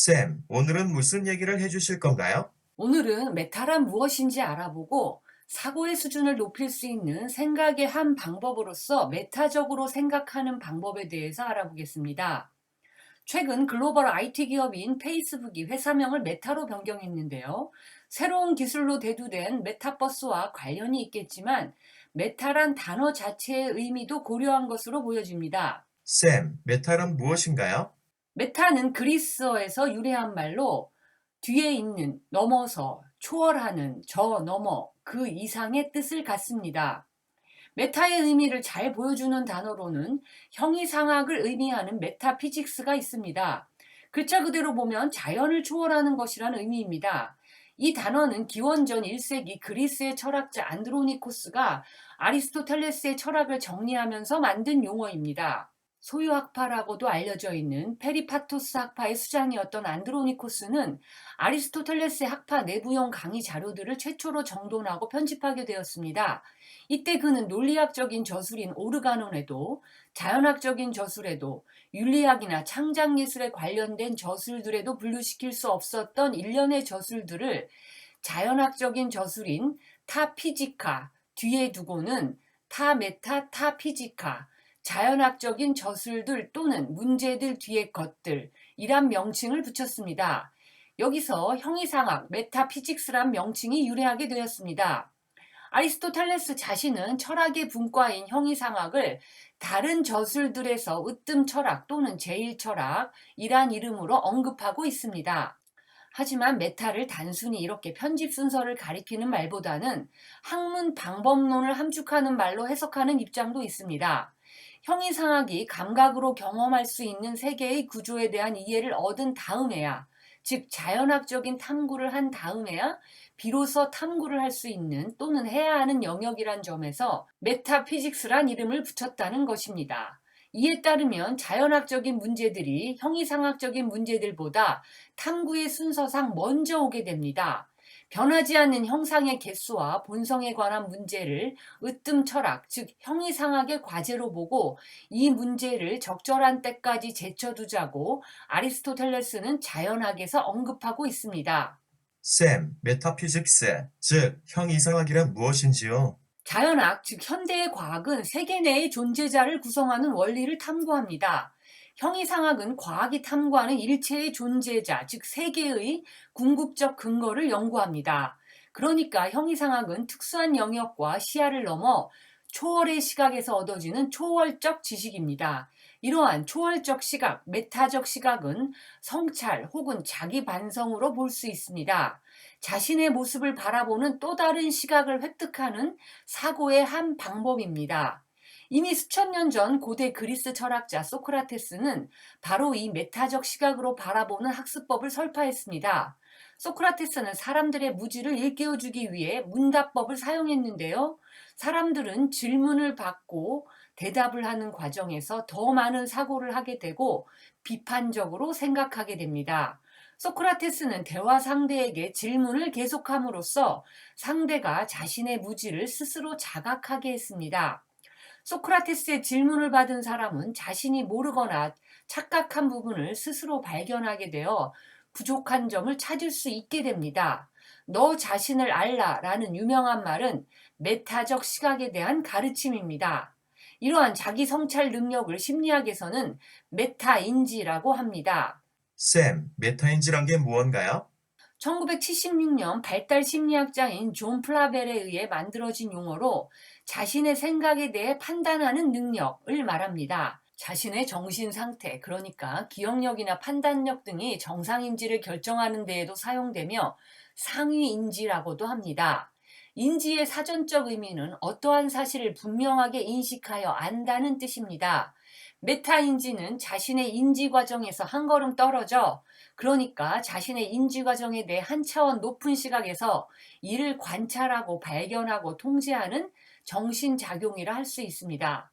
쌤, 오늘은 무슨 얘기를 해주실 건가요? 오늘은 메타란 무엇인지 알아보고 사고의 수준을 높일 수 있는 생각의 한 방법으로서 메타적으로 생각하는 방법에 대해서 알아보겠습니다. 최근 글로벌 IT 기업인 페이스북이 회사명을 메타로 변경했는데요. 새로운 기술로 대두된 메타버스와 관련이 있겠지만 메타란 단어 자체의 의미도 고려한 것으로 보여집니다. 쌤, 메타란 무엇인가요? 메타는 그리스어에서 유래한 말로 뒤에 있는, 넘어서, 초월하는, 저 너머, 그 이상의 뜻을 갖습니다. 메타의 의미를 잘 보여주는 단어로는 형이상학을 의미하는 메타피직스가 있습니다. 글자 그대로 보면 자연을 초월하는 것이란 의미입니다. 이 단어는 기원전 1세기 그리스의 철학자 안드로니코스가 아리스토텔레스의 철학을 정리하면서 만든 용어입니다. 소유학파라고도 알려져 있는 페리파토스 학파의 수장이었던 안드로니코스는 아리스토텔레스의 학파 내부용 강의 자료들을 최초로 정돈하고 편집하게 되었습니다. 이때 그는 논리학적인 저술인 오르가논에도 자연학적인 저술에도 윤리학이나 창작예술에 관련된 저술들에도 분류시킬 수 없었던 일련의 저술들을 자연학적인 저술인 타피지카 뒤에 두고는 타메타 타피지카 자연학적인 저술들 또는 문제들 뒤의 것들 이란 명칭을 붙였습니다. 여기서 형이상학 메타피직스란 명칭이 유래하게 되었습니다. 아리스토텔레스 자신은 철학의 분과인 형이상학을 다른 저술들에서 으뜸 철학 또는 제일 철학이란 이름으로 언급하고 있습니다. 하지만 메타를 단순히 이렇게 편집 순서를 가리키는 말보다는 학문 방법론을 함축하는 말로 해석하는 입장도 있습니다. 형이상학이 감각으로 경험할 수 있는 세계의 구조에 대한 이해를 얻은 다음에야, 즉 자연학적인 탐구를 한 다음에야 비로소 탐구를 할 수 있는 또는 해야 하는 영역이란 점에서 메타피직스란 이름을 붙였다는 것입니다. 이에 따르면 자연학적인 문제들이 형이상학적인 문제들보다 탐구의 순서상 먼저 오게 됩니다. 변하지 않는 형상의 개수와 본성에 관한 문제를 으뜸 철학, 즉 형이상학의 과제로 보고 이 문제를 적절한 때까지 제쳐두자고 아리스토텔레스는 자연학에서 언급하고 있습니다. 쌤, 메타피직스, 즉, 형이상학이란 무엇인지요? 자연학, 즉 현대의 과학은 세계 내의 존재자를 구성하는 원리를 탐구합니다. 형이상학은 과학이 탐구하는 일체의 존재자, 즉 세계의 궁극적 근거를 연구합니다. 그러니까 형이상학은 특수한 영역과 시야를 넘어 초월의 시각에서 얻어지는 초월적 지식입니다. 이러한 초월적 시각, 메타적 시각은 성찰 혹은 자기 반성으로 볼 수 있습니다. 자신의 모습을 바라보는 또 다른 시각을 획득하는 사고의 한 방법입니다. 이미 수천 년 전 고대 그리스 철학자 소크라테스는 바로 이 메타적 시각으로 바라보는 학습법을 설파했습니다. 소크라테스는 사람들의 무지를 일깨워주기 위해 문답법을 사용했는데요. 사람들은 질문을 받고 대답을 하는 과정에서 더 많은 사고를 하게 되고 비판적으로 생각하게 됩니다. 소크라테스는 대화 상대에게 질문을 계속함으로써 상대가 자신의 무지를 스스로 자각하게 했습니다. 소크라테스의 질문을 받은 사람은 자신이 모르거나 착각한 부분을 스스로 발견하게 되어 부족한 점을 찾을 수 있게 됩니다. 너 자신을 알라라는 유명한 말은 메타적 시각에 대한 가르침입니다. 이러한 자기 성찰 능력을 심리학에서는 메타인지라고 합니다. 쌤, 메타인지란 게 무언가요? 1976년 발달 심리학자인 존 플라벨에 의해 만들어진 용어로 자신의 생각에 대해 판단하는 능력을 말합니다. 자신의 정신 상태, 그러니까 기억력이나 판단력 등이 정상인지를 결정하는 데에도 사용되며 상위인지라고도 합니다. 인지의 사전적 의미는 어떠한 사실을 분명하게 인식하여 안다는 뜻입니다. 메타인지는 자신의 인지 과정에서 한 걸음 떨어져, 그러니까 자신의 인지 과정에 대해 한 차원 높은 시각에서 이를 관찰하고 발견하고 통제하는 정신작용이라 할 수 있습니다.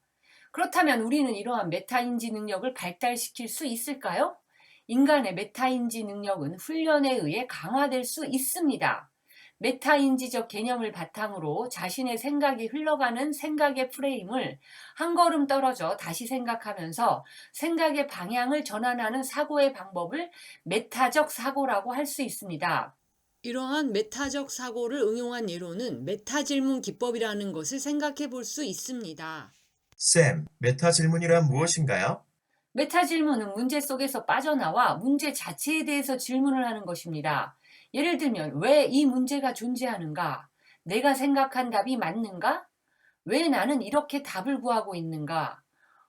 그렇다면 우리는 이러한 메타인지 능력을 발달시킬 수 있을까요? 인간의 메타인지 능력은 훈련에 의해 강화될 수 있습니다. 메타인지적 개념을 바탕으로 자신의 생각이 흘러가는 생각의 프레임을 한 걸음 떨어져 다시 생각하면서 생각의 방향을 전환하는 사고의 방법을 메타적 사고라고 할 수 있습니다. 이러한 메타적 사고를 응용한 예로는 메타질문 기법이라는 것을 생각해 볼 수 있습니다. 쌤, 메타 질문이란 무엇인가요? 메타 질문은 문제 속에서 빠져나와 문제 자체에 대해서 질문을 하는 것입니다. 예를 들면, 왜 이 문제가 존재하는가? 내가 생각한 답이 맞는가? 왜 나는 이렇게 답을 구하고 있는가?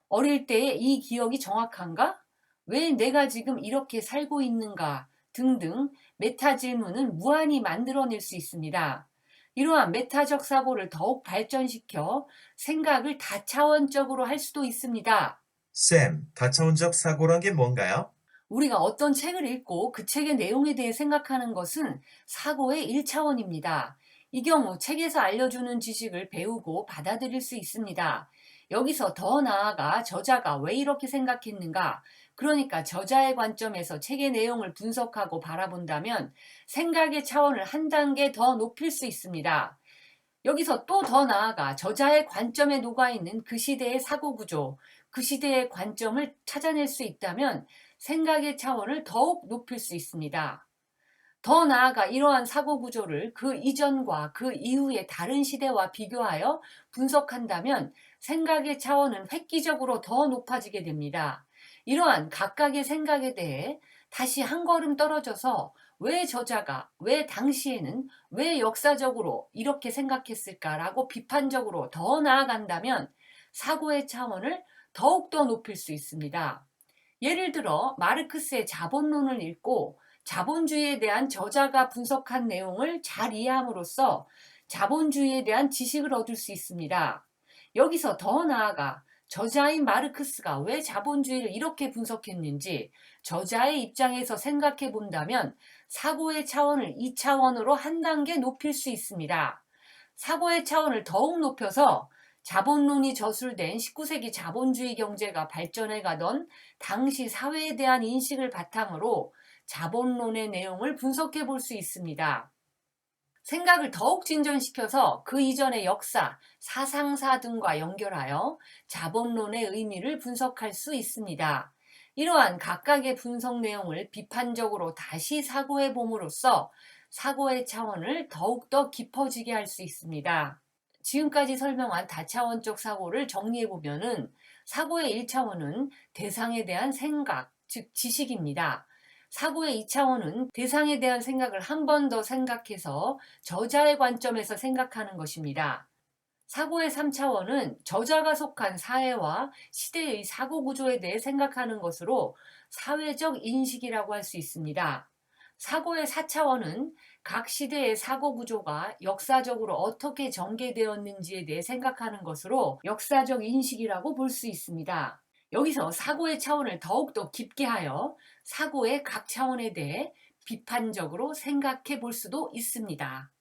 어릴 때의 이 기억이 정확한가? 왜 내가 지금 이렇게 살고 있는가? 등등 메타 질문은 무한히 만들어낼 수 있습니다. 이러한 메타적 사고를 더욱 발전시켜 생각을 다차원적으로 할 수도 있습니다. 쌤, 다차원적 사고란 게 뭔가요? 우리가 어떤 책을 읽고 그 책의 내용에 대해 생각하는 것은 사고의 1차원입니다. 이 경우 책에서 알려주는 지식을 배우고 받아들일 수 있습니다. 여기서 더 나아가 저자가 왜 이렇게 생각했는가? 그러니까 저자의 관점에서 책의 내용을 분석하고 바라본다면 생각의 차원을 한 단계 더 높일 수 있습니다. 여기서 또 더 나아가 저자의 관점에 녹아있는 그 시대의 사고구조, 그 시대의 관점을 찾아낼 수 있다면 생각의 차원을 더욱 높일 수 있습니다. 더 나아가 이러한 사고구조를 그 이전과 그 이후의 다른 시대와 비교하여 분석한다면 생각의 차원은 획기적으로 더 높아지게 됩니다. 이러한 각각의 생각에 대해 다시 한 걸음 떨어져서 왜 저자가, 왜 당시에는, 왜 역사적으로 이렇게 생각했을까라고 비판적으로 더 나아간다면 사고의 차원을 더욱더 높일 수 있습니다. 예를 들어 마르크스의 자본론을 읽고 자본주의에 대한 저자가 분석한 내용을 잘 이해함으로써 자본주의에 대한 지식을 얻을 수 있습니다. 여기서 더 나아가 저자인 마르크스가 왜 자본주의를 이렇게 분석했는지 저자의 입장에서 생각해 본다면 사고의 차원을 2차원으로 한 단계 높일 수 있습니다. 사고의 차원을 더욱 높여서 자본론이 저술된 19세기 자본주의 경제가 발전해 가던 당시 사회에 대한 인식을 바탕으로 자본론의 내용을 분석해 볼 수 있습니다. 생각을 더욱 진전시켜서 그 이전의 역사, 사상사 등과 연결하여 자본론의 의미를 분석할 수 있습니다. 이러한 각각의 분석 내용을 비판적으로 다시 사고해 봄으로써 사고의 차원을 더욱더 깊어지게 할 수 있습니다. 지금까지 설명한 다차원적 사고를 정리해 보면은 사고의 1차원은 대상에 대한 생각, 즉 지식입니다. 사고의 2차원은 대상에 대한 생각을 한 번 더 생각해서 저자의 관점에서 생각하는 것입니다. 사고의 3차원은 저자가 속한 사회와 시대의 사고 구조에 대해 생각하는 것으로 사회적 인식이라고 할 수 있습니다. 사고의 4차원은 각 시대의 사고 구조가 역사적으로 어떻게 전개되었는지에 대해 생각하는 것으로 역사적 인식이라고 볼 수 있습니다. 여기서 사고의 차원을 더욱더 깊게 하여 사고의 각 차원에 대해 비판적으로 생각해 볼 수도 있습니다.